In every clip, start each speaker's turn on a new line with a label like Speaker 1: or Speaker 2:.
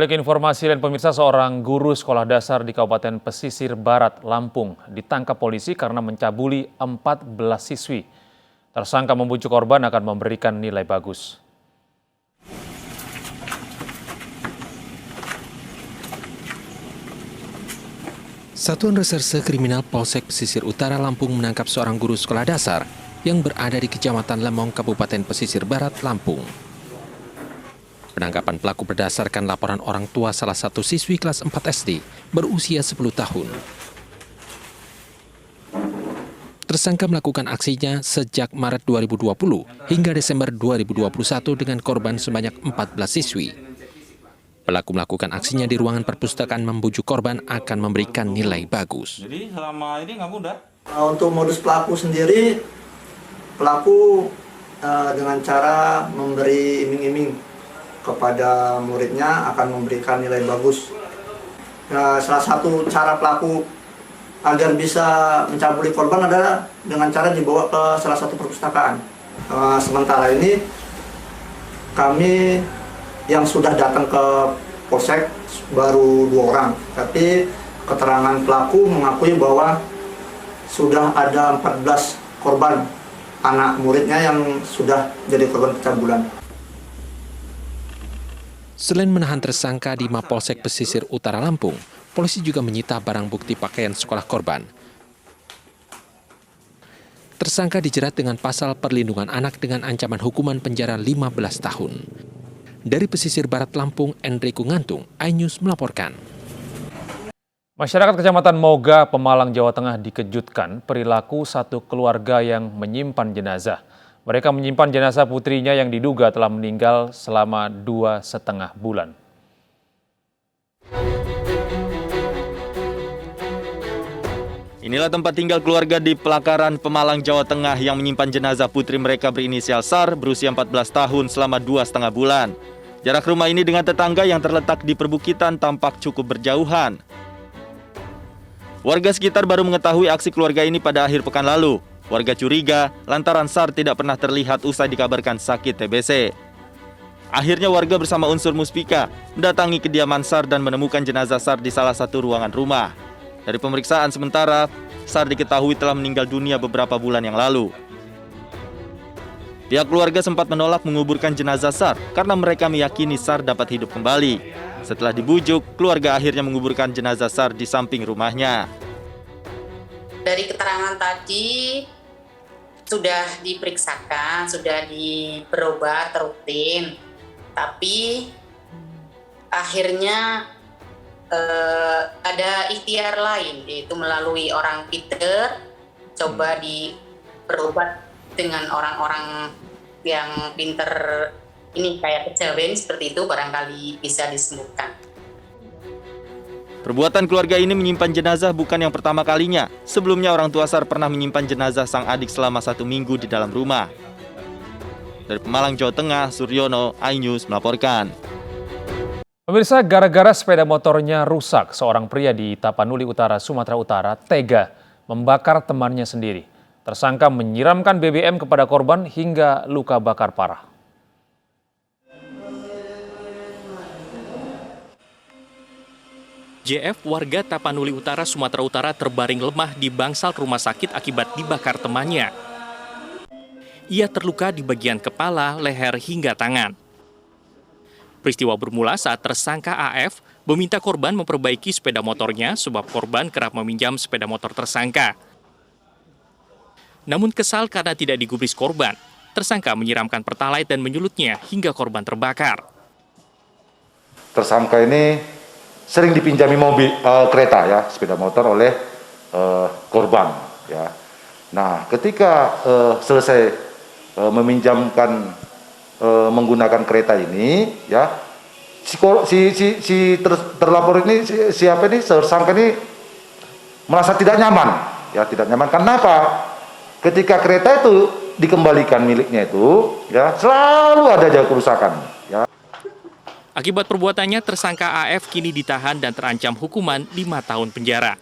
Speaker 1: Balik informasi lain pemirsa, seorang guru sekolah dasar di Kabupaten Pesisir Barat, Lampung ditangkap polisi karena mencabuli 14 siswi. Tersangka membujuk korban akan memberikan nilai bagus.
Speaker 2: Satuan Reserse Kriminal Polsek Pesisir Utara Lampung menangkap seorang guru sekolah dasar yang berada di Kecamatan Lemong, Kabupaten Pesisir Barat, Lampung. Penangkapan pelaku berdasarkan laporan orang tua salah satu siswi kelas 4 SD berusia 10 tahun. Tersangka melakukan aksinya sejak Maret 2020 hingga Desember 2021 dengan korban sebanyak 14 siswi. Pelaku melakukan aksinya di ruangan perpustakaan membujuk korban akan memberikan nilai bagus.
Speaker 3: Jadi selama ini nggak mudah.
Speaker 4: Untuk modus pelaku sendiri, pelaku dengan cara memberi iming-iming kepada muridnya akan memberikan nilai bagus. Salah satu cara pelaku agar bisa mencabuli korban adalah dengan cara dibawa ke salah satu perpustakaan. Sementara ini kami yang sudah datang ke Polsek baru 2 orang, tapi keterangan pelaku mengakui bahwa sudah ada 14 korban anak muridnya yang sudah jadi korban pencabulan.
Speaker 2: Selain menahan tersangka di Mapolsek Pesisir Utara Lampung, polisi juga menyita barang bukti pakaian sekolah korban. Tersangka dijerat dengan pasal perlindungan anak dengan ancaman hukuman penjara 15 tahun. Dari Pesisir Barat Lampung, Enrico Ngantung, iNews melaporkan.
Speaker 1: Masyarakat Kecamatan Moga, Pemalang, Jawa Tengah dikejutkan perilaku satu keluarga yang menyimpan jenazah. Mereka menyimpan jenazah putrinya yang diduga telah meninggal selama 2,5 bulan.
Speaker 3: Inilah tempat tinggal keluarga di Pelakaran, Pemalang, Jawa Tengah yang menyimpan jenazah putri mereka berinisial SAR berusia 14 tahun selama 2,5 bulan. Jarak rumah ini dengan tetangga yang terletak di perbukitan tampak cukup berjauhan. Warga sekitar baru mengetahui aksi keluarga ini pada akhir pekan lalu. Warga curiga lantaran SAR tidak pernah terlihat usai dikabarkan sakit TBC. Akhirnya warga bersama unsur Muspika mendatangi kediaman SAR dan menemukan jenazah SAR di salah satu ruangan rumah. Dari pemeriksaan sementara, SAR diketahui telah meninggal dunia beberapa bulan yang lalu. Pihak keluarga sempat menolak menguburkan jenazah SAR karena mereka meyakini SAR dapat hidup kembali. Setelah dibujuk, keluarga akhirnya menguburkan jenazah SAR di samping rumahnya.
Speaker 5: Dari keterangan tadi, sudah diperiksakan, sudah berobat rutin, tapi akhirnya ada ikhtiar lain, yaitu melalui orang Peter, coba berobat dengan orang-orang yang pinter ini kayak kejawen seperti itu, barangkali bisa disembuhkan.
Speaker 3: Perbuatan keluarga ini menyimpan jenazah bukan yang pertama kalinya. Sebelumnya orang tua SAR pernah menyimpan jenazah sang adik selama 1 minggu di dalam rumah. Dari Pemalang, Jawa Tengah, Suryono, iNews melaporkan.
Speaker 1: Pemirsa, gara-gara sepeda motornya rusak, seorang pria di Tapanuli Utara, Sumatera Utara, tega membakar temannya sendiri. Tersangka menyiramkan BBM kepada korban hingga luka bakar parah.
Speaker 6: JF, warga Tapanuli Utara, Sumatera Utara terbaring lemah di bangsal rumah sakit akibat dibakar temannya. Ia terluka di bagian kepala, leher, hingga tangan. Peristiwa bermula saat tersangka AF meminta korban memperbaiki sepeda motornya sebab korban kerap meminjam sepeda motor tersangka. Namun kesal karena tidak digubris korban, tersangka menyiramkan pertalite dan menyulutnya hingga korban terbakar.
Speaker 7: Tersangka ini sering dipinjami kereta ya, sepeda motor oleh korban ya. Nah, ketika selesai meminjamkan menggunakan kereta ini ya, terlapor ini siapa ini tersangka ini merasa tidak nyaman ya, tidak nyaman karena apa? Ketika kereta itu dikembalikan miliknya itu ya, selalu ada aja kerusakan ya.
Speaker 6: Akibat perbuatannya, tersangka AF kini ditahan dan terancam hukuman 5 tahun penjara.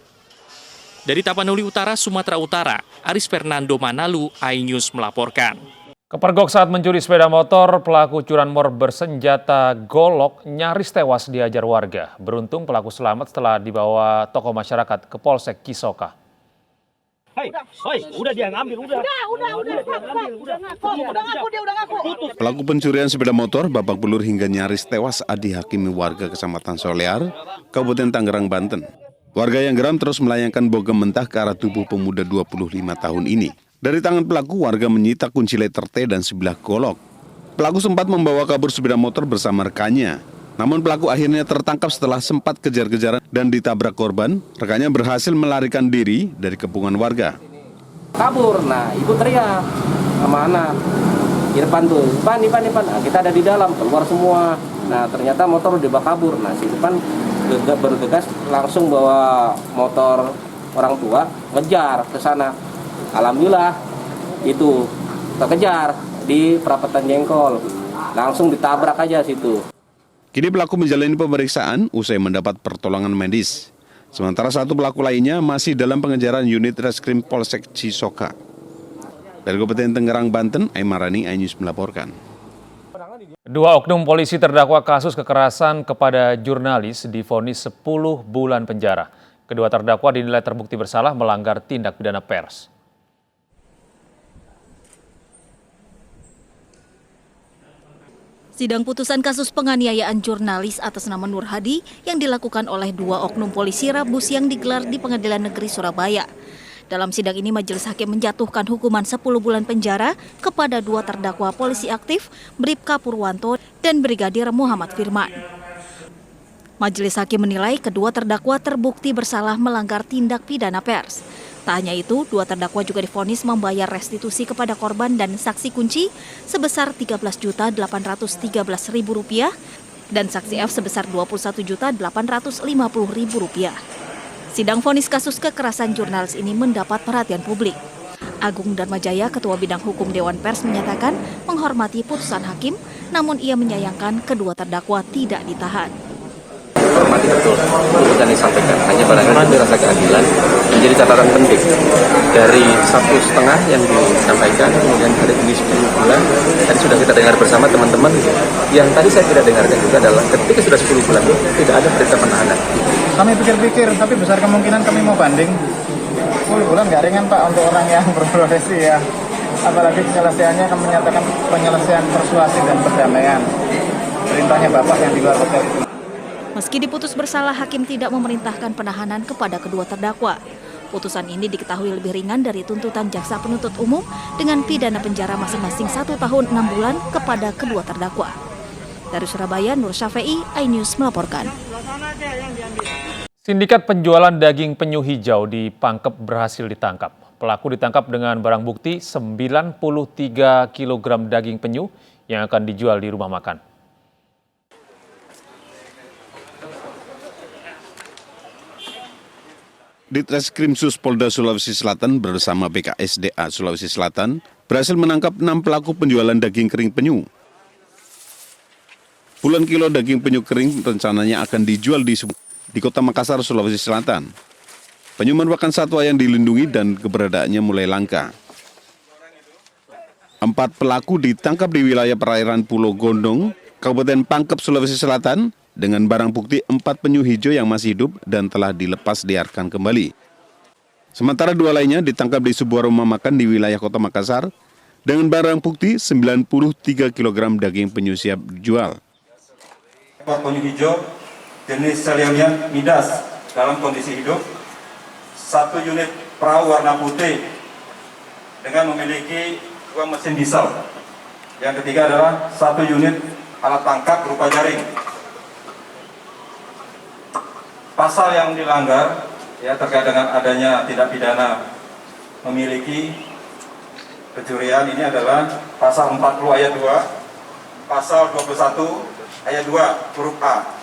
Speaker 6: Dari Tapanuli Utara, Sumatera Utara, Aris Fernando Manalu, iNews melaporkan.
Speaker 1: Kepergok saat mencuri sepeda motor, pelaku curanmor bersenjata golok nyaris tewas dihajar warga. Beruntung pelaku selamat setelah dibawa tokoh masyarakat ke Polsek Cisoka.
Speaker 8: Pelaku pencurian sepeda motor babak belur hingga nyaris tewas dihakimi warga Kecamatan Solear, Kabupaten Tangerang, Banten. Warga yang geram terus melayangkan bogem mentah ke arah tubuh pemuda 25 tahun ini. Dari tangan pelaku, warga menyita kunci letter T dan sebilah golok. Pelaku sempat membawa kabur sepeda motor bersama rekannya. Namun pelaku akhirnya tertangkap setelah sempat kejar-kejaran dan ditabrak korban. Rekannya berhasil melarikan diri dari kepungan warga.
Speaker 9: Kabur, nah ibu teriak sama anak di depan tuh, Ipan. Nah, kita ada di dalam, keluar semua. Nah ternyata motor udah kabur. Nah si Ipan bergegas langsung bawa motor orang tua ngejar ke sana. Alhamdulillah itu terkejar di perapatan Jengkol, langsung ditabrak aja situ.
Speaker 8: Kini pelaku menjalani pemeriksaan usai mendapat pertolongan medis. Sementara satu pelaku lainnya masih dalam pengejaran unit Reskrim Polsek Cisoka. Dari Kabupaten Tangerang, Banten, Aimarani, iNews melaporkan.
Speaker 1: Dua oknum polisi terdakwa kasus kekerasan kepada jurnalis divonis 10 bulan penjara. Kedua terdakwa dinilai terbukti bersalah melanggar tindak pidana pers.
Speaker 10: Sidang putusan kasus penganiayaan jurnalis atas nama Nur Hadi yang dilakukan oleh dua oknum polisi Rabu siang digelar di Pengadilan Negeri Surabaya. Dalam sidang ini majelis hakim menjatuhkan hukuman 10 bulan penjara kepada dua terdakwa polisi aktif Bribka Purwanto dan Brigadir Muhammad Firman. Majelis hakim menilai kedua terdakwa terbukti bersalah melanggar tindak pidana pers. Tak hanya itu, dua terdakwa juga divonis membayar restitusi kepada korban dan saksi kunci sebesar Rp13.813.000 dan saksi F sebesar Rp21.850.000. Sidang vonis kasus kekerasan jurnalis ini mendapat perhatian publik. Agung Darmajaya, Ketua Bidang Hukum Dewan Pers, menyatakan menghormati putusan hakim, namun ia menyayangkan kedua terdakwa tidak ditahan.
Speaker 9: Hormati betul putusan yang disampaikan, hanya barangkali rasa keadilan menjadi catatan penting dari 1,5 yang disampaikan, kemudian hari ini 10 bulan. Tadi sudah kita dengar bersama teman-teman. Yang tadi saya tidak dengarkan juga adalah ketika sudah 10 bulan itu tidak ada perintah penahanan.
Speaker 11: Kami pikir-pikir, tapi besar kemungkinan kami mau banding. 10 bulan nggak ringan Pak untuk orang yang berprofesi ya. Apalagi penyelesaiannya akan menyatakan penyelesaian persuasif dan perdamaian. Perintahnya Bapak yang di luar hotel itu.
Speaker 10: Meski diputus bersalah, hakim tidak memerintahkan penahanan kepada kedua terdakwa. Putusan ini diketahui lebih ringan dari tuntutan jaksa penuntut umum dengan pidana penjara masing-masing 1 tahun 6 bulan kepada kedua terdakwa. Dari Surabaya, Nur Syafei, iNews melaporkan.
Speaker 1: Sindikat penjualan daging penyu hijau di Pangkep berhasil ditangkap. Pelaku ditangkap dengan barang bukti 93 kg daging penyu yang akan dijual di rumah makan.
Speaker 8: Ditreskrimsus Polda Sulawesi Selatan bersama BKSDA Sulawesi Selatan berhasil menangkap 6 pelaku penjualan daging kering penyu. Puluhan kilo daging penyu kering rencananya akan dijual di Kota Makassar, Sulawesi Selatan. Penyu merupakan satwa yang dilindungi dan keberadaannya mulai langka. 4 pelaku ditangkap di wilayah perairan Pulau Gondong, Kabupaten Pangkep, Sulawesi Selatan, dengan barang bukti 4 penyu hijau yang masih hidup dan telah dilepas liarkan kembali. Sementara 2 lainnya ditangkap di sebuah rumah makan di wilayah Kota Makassar dengan barang bukti 93 kg daging penyu siap dijual.
Speaker 12: Ekor penyu hijau jenis Selalia midas dalam kondisi hidup, 1 unit perahu warna putih dengan memiliki 2 mesin diesel. Yang ketiga adalah 1 unit alat tangkap berupa jaring. Pasal yang dilanggar ya terkait dengan adanya tindak pidana memiliki pencurian ini adalah pasal 40 ayat 2, pasal 21 ayat 2 huruf A.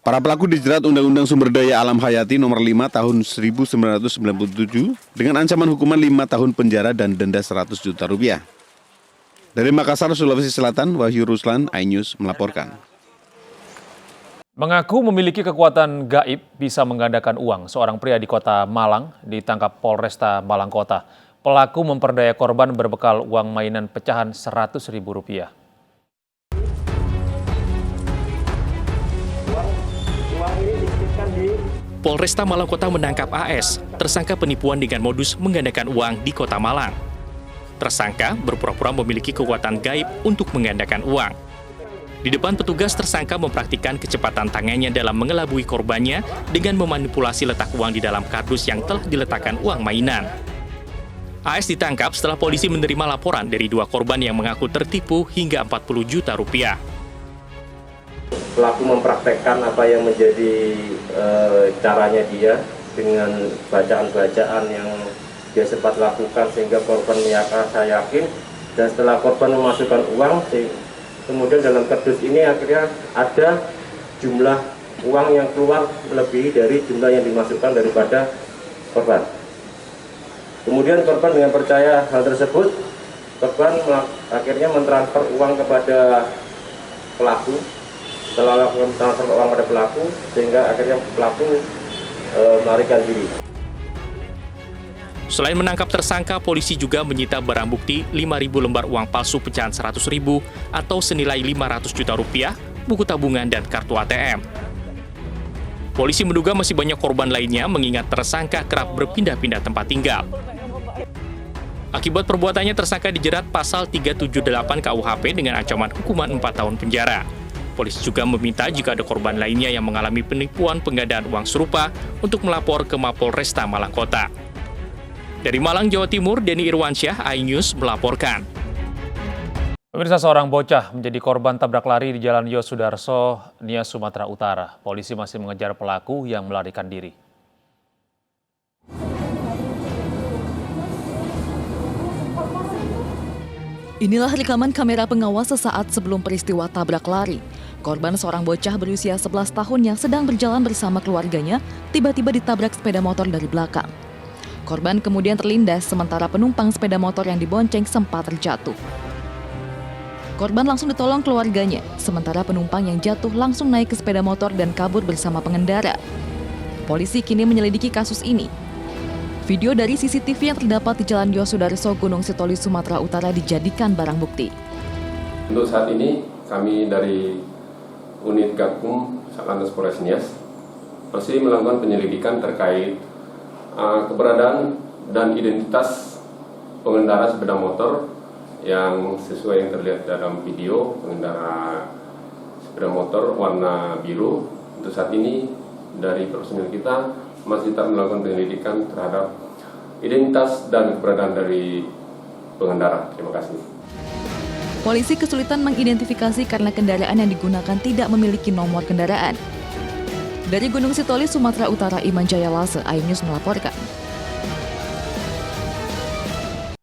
Speaker 8: Para pelaku dijerat Undang-Undang Sumber Daya Alam Hayati Nomor 5 Tahun 1997 dengan ancaman hukuman 5 tahun penjara dan denda Rp100 juta. Dari Makassar, Sulawesi Selatan, Wahyu Ruslan, iNews melaporkan.
Speaker 1: Mengaku memiliki kekuatan gaib bisa menggandakan uang, seorang pria di kota Malang ditangkap Polresta Malang Kota. Pelaku memperdaya korban berbekal uang mainan pecahan Rp100.000.
Speaker 6: Polresta Malang Kota menangkap AS, tersangka penipuan dengan modus menggandakan uang di Kota Malang. Tersangka berpura-pura memiliki kekuatan gaib untuk menggandakan uang. Di depan petugas, tersangka mempraktikkan kecepatan tangannya dalam mengelabui korbannya dengan memanipulasi letak uang di dalam kardus yang telah diletakkan uang mainan. AS ditangkap setelah polisi menerima laporan dari 2 korban yang mengaku tertipu hingga Rp40 juta.
Speaker 9: Pelaku mempraktekkan apa yang menjadi caranya dia dengan bacaan-bacaan yang dia sempat lakukan sehingga korban merasa yakin, dan setelah korban memasukkan uang, kemudian dalam kardus ini akhirnya ada jumlah uang yang keluar lebih dari jumlah yang dimasukkan daripada korban. Kemudian korban dengan percaya hal tersebut, korban akhirnya mentransfer uang kepada pelaku. Setelah lakukan transfer uang pada pelaku, sehingga akhirnya pelaku melarikan diri.
Speaker 6: Selain menangkap tersangka, polisi juga menyita barang bukti 5.000 lembar uang palsu pecahan Rp100.000 atau senilai Rp500 juta, buku tabungan, dan kartu ATM. Polisi menduga masih banyak korban lainnya mengingat tersangka kerap berpindah-pindah tempat tinggal. Akibat perbuatannya, tersangka dijerat pasal 378 KUHP dengan ancaman hukuman 4 tahun penjara. Polisi juga meminta jika ada korban lainnya yang mengalami penipuan penggandaan uang serupa untuk melapor ke Mapolresta Malang Kota. Dari Malang, Jawa Timur, Denny Irwansyah, iNews melaporkan.
Speaker 1: Pemirsa, seorang bocah menjadi korban tabrak lari di Jalan Yosudarso, Nias, Sumatera Utara. Polisi masih mengejar pelaku yang melarikan diri.
Speaker 13: Inilah rekaman kamera pengawas sesaat sebelum peristiwa tabrak lari. Korban, seorang bocah berusia 11 tahun yang sedang berjalan bersama keluarganya, tiba-tiba ditabrak sepeda motor dari belakang. Korban kemudian terlindas, sementara penumpang sepeda motor yang dibonceng sempat terjatuh. Korban langsung ditolong keluarganya, sementara penumpang yang jatuh langsung naik ke sepeda motor dan kabur bersama pengendara. Polisi kini menyelidiki kasus ini. Video dari CCTV yang terdapat di Jalan Yosudarso, Gunung Sitoli, Sumatera Utara dijadikan barang bukti.
Speaker 14: Untuk saat ini, kami dari Unit Gakum Satlantas Polres Nias masih melakukan penyelidikan terkait keberadaan dan identitas pengendara sepeda motor yang sesuai yang terlihat dalam video, pengendara sepeda motor warna biru. Untuk saat ini dari personil kita masih tetap melakukan penyelidikan terhadap identitas dan keberadaan dari pengendara. Terima kasih.
Speaker 13: Polisi kesulitan mengidentifikasi karena kendaraan yang digunakan tidak memiliki nomor kendaraan. Dari Gunung Sitoli, Sumatera Utara, Iman Jayalase, iNews melaporkan.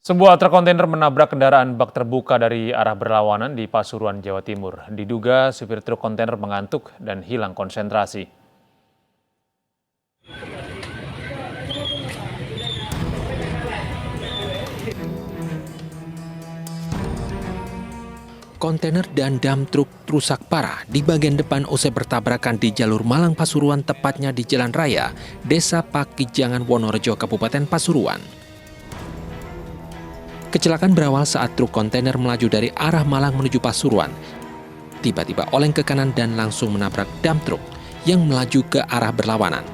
Speaker 1: Sebuah truk kontainer menabrak kendaraan bak terbuka dari arah berlawanan di Pasuruan, Jawa Timur. Diduga supir truk kontainer mengantuk dan hilang konsentrasi.
Speaker 2: Kontainer dan dam truk rusak parah di bagian depan usai bertabrakan di jalur Malang Pasuruan, tepatnya di Jalan Raya, Desa Pakijangan, Wonorejo, Kabupaten Pasuruan. Kecelakaan berawal saat truk kontainer melaju dari arah Malang menuju Pasuruan. Tiba-tiba oleng ke kanan dan langsung menabrak dam truk yang melaju ke arah berlawanan.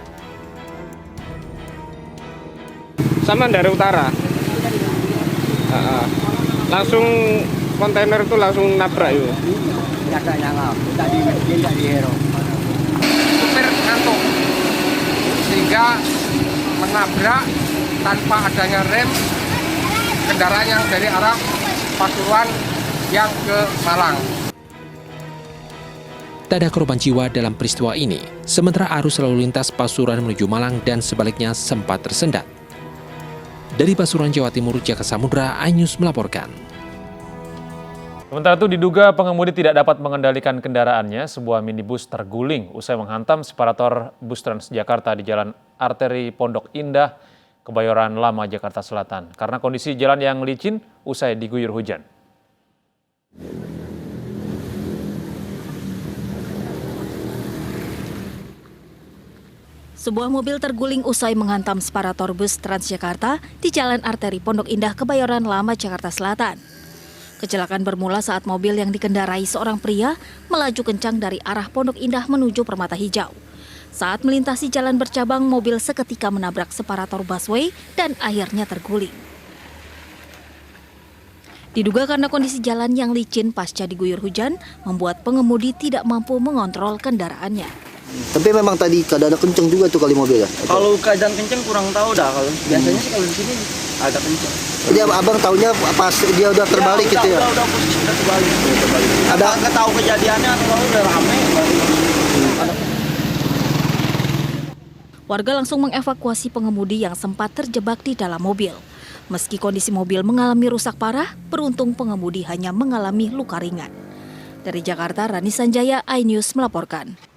Speaker 11: Sama dari utara. Langsung kontainer itu langsung nabrak itu.
Speaker 15: Supir ngantuk sehingga menabrak tanpa adanya rem kendaraan yang dari arah Pasuruan yang ke Malang.
Speaker 2: Tak ada korban jiwa dalam peristiwa ini, sementara arus lalu lintas Pasuruan menuju Malang dan sebaliknya sempat tersendat. Dari Pasuruan, Jawa Timur, Jaka Samudra, iNews melaporkan.
Speaker 1: Sementara itu diduga pengemudi tidak dapat mengendalikan kendaraannya, sebuah minibus terguling usai menghantam separator bus Transjakarta di Jalan Arteri Pondok Indah, Kebayoran Lama, Jakarta Selatan. Karena kondisi jalan yang licin usai diguyur hujan.
Speaker 10: Sebuah mobil terguling usai menghantam separator bus Transjakarta di Jalan Arteri Pondok Indah, Kebayoran Lama, Jakarta Selatan. Kecelakaan bermula saat mobil yang dikendarai seorang pria melaju kencang dari arah Pondok Indah menuju Permata Hijau. Saat melintasi jalan bercabang, mobil seketika menabrak separator busway dan akhirnya terguling. Diduga karena kondisi jalan yang licin pasca diguyur hujan, membuat pengemudi tidak mampu mengontrol kendaraannya.
Speaker 16: Tapi memang tadi keadaan kenceng juga tuh kali mobil ya?
Speaker 17: Kalau keadaan kenceng kurang tahu dah, kalau biasanya sih kalau di sini agak kenceng.
Speaker 16: Jadi abang taunya pas dia udah terbalik gitu ya?
Speaker 17: Udah posisi udah terbalik. Ada nggak tahu kejadiannya atau kalau udah rame.
Speaker 10: Warga langsung mengevakuasi pengemudi yang sempat terjebak di dalam mobil. Meski kondisi mobil mengalami rusak parah, beruntung pengemudi hanya mengalami luka ringan. Dari Jakarta, Rani Sanjaya, iNews melaporkan.